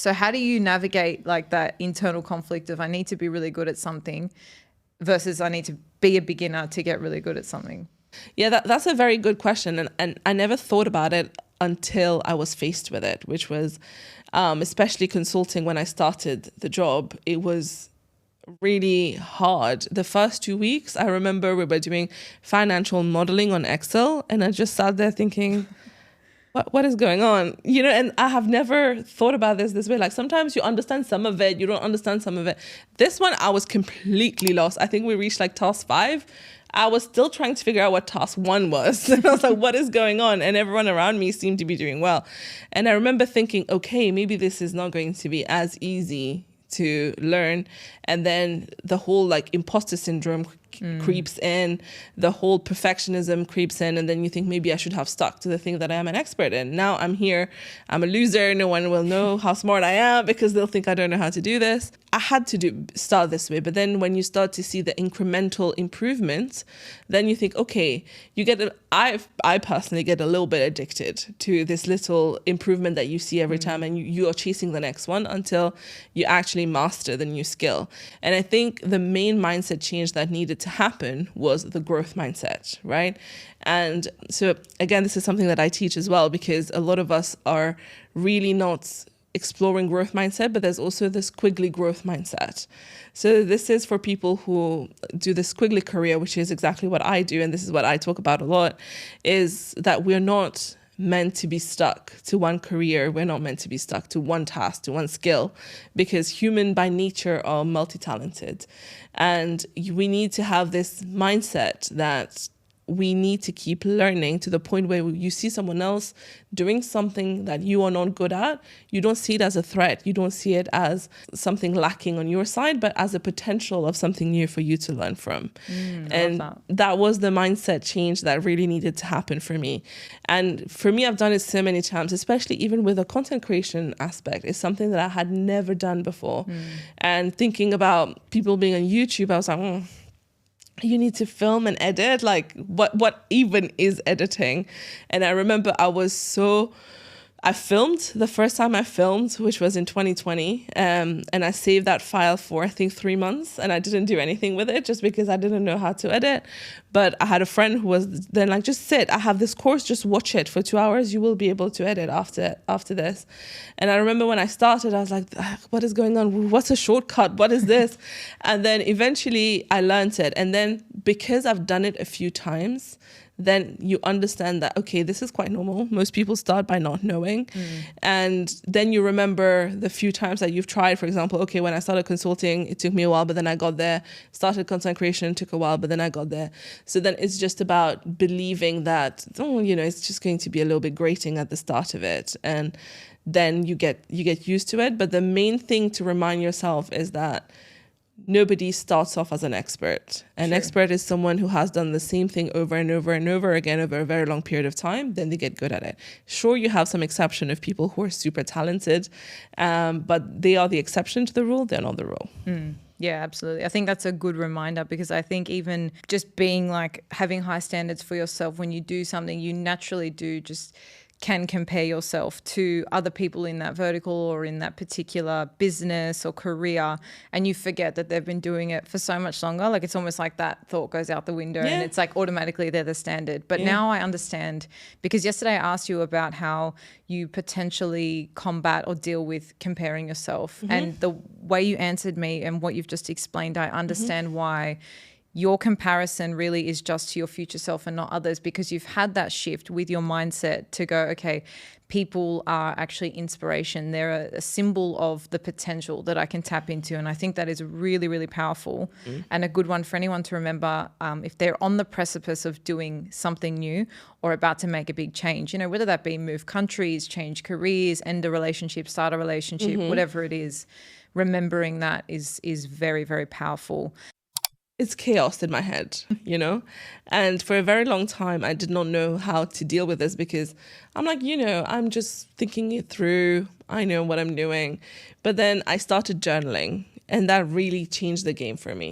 So how do you navigate like that internal conflict of I need to be really good at something versus I need to be a beginner to get really good at something? Yeah, that's a very good question. And I never thought about it until I was faced with it, which was especially consulting when I started the job. It was really hard. The first 2 weeks, I remember we were doing financial modeling on Excel, and I just sat there thinking, what is going on? And I have never thought about this way. Like sometimes you understand some of it, you don't understand some of it. This one, I was completely lost. I think we reached like task 5. I was still trying to figure out what task 1 was. And I was like, what is going on? And everyone around me seemed to be doing well. And I remember thinking, okay, maybe this is not going to be as easy to learn. And then the whole like imposter syndrome creeps in, the whole perfectionism creeps in, and then you think maybe I should have stuck to the thing that I am an expert in. Now I'm here, I'm a loser, no one will know how smart I am because they'll think I don't know how to do this. I had to start this way, but then when you start to see the incremental improvements, then you think, okay, I personally get a little bit addicted to this little improvement that you see every time, and you are chasing the next one until you actually master the new skill. And I think the main mindset change that needed to happen was the growth mindset, right? And so again, this is something that I teach as well, because a lot of us are really not exploring growth mindset, but there's also this squiggly growth mindset. So this is for people who do the squiggly career, which is exactly what I do, and this is what I talk about a lot, is that we're not meant to be stuck to one career. We're not meant to be stuck to one task, to one skill, because human by nature are multi-talented. And we need to have this mindset that we need to keep learning to the point where you see someone else doing something that you are not good at. You don't see it as a threat. You don't see it as something lacking on your side, but as a potential of something new for you to learn from. And that was the mindset change that really needed to happen for me. And for me, I've done it so many times, especially even with a content creation aspect. It's something that I had never done before. And thinking about people being on YouTube, I was like, you need to film and edit, like what even is editing? And I remember I filmed the first time I filmed, which was in 2020, and I saved that file for I think 3 months, and I didn't do anything with it just because I didn't know how to edit. But I had a friend who was then like, just sit, I have this course, just watch it for 2 hours, you will be able to edit after this. And I remember when I started, I was like, what is going on? What's a shortcut? What is this? And then eventually I learned it. And then because I've done it a few times, then you understand that, okay, this is quite normal. Most people start by not knowing. And then you remember the few times that you've tried. For example, okay, when I started consulting, it took me a while, but then I got there. Started content creation, it took a while, but then I got there. So then it's just about believing that, it's just going to be a little bit grating at the start of it. And then you get used to it. But the main thing to remind yourself is that nobody starts off as an expert. An expert is someone who has done the same thing over and over and over again over a very long period of time, then they get good at it. Sure, you have some exception of people who are super talented, but they are the exception to the rule, they're not the rule. Yeah, absolutely. I think that's a good reminder, because I think even just being like having high standards for yourself when you do something, you naturally do just can compare yourself to other people in that vertical or in that particular business or career, and you forget that they've been doing it for so much longer. Like it's almost like that thought goes out the window, and it's like automatically they're the standard. But now I understand, because yesterday I asked you about how you potentially combat or deal with comparing yourself, and the way you answered me and what you've just explained, I understand why your comparison really is just to your future self and not others, because you've had that shift with your mindset to go, okay, people are actually inspiration. They're a symbol of the potential that I can tap into. And I think that is really, really powerful and a good one for anyone to remember if they're on the precipice of doing something new or about to make a big change, whether that be move countries, change careers, end a relationship, start a relationship, whatever it is, remembering that is very, very powerful. It's chaos in my head, And for a very long time, I did not know how to deal with this, because I'm like, I'm just thinking it through. I know what I'm doing. But then I started journaling, and that really changed the game for me.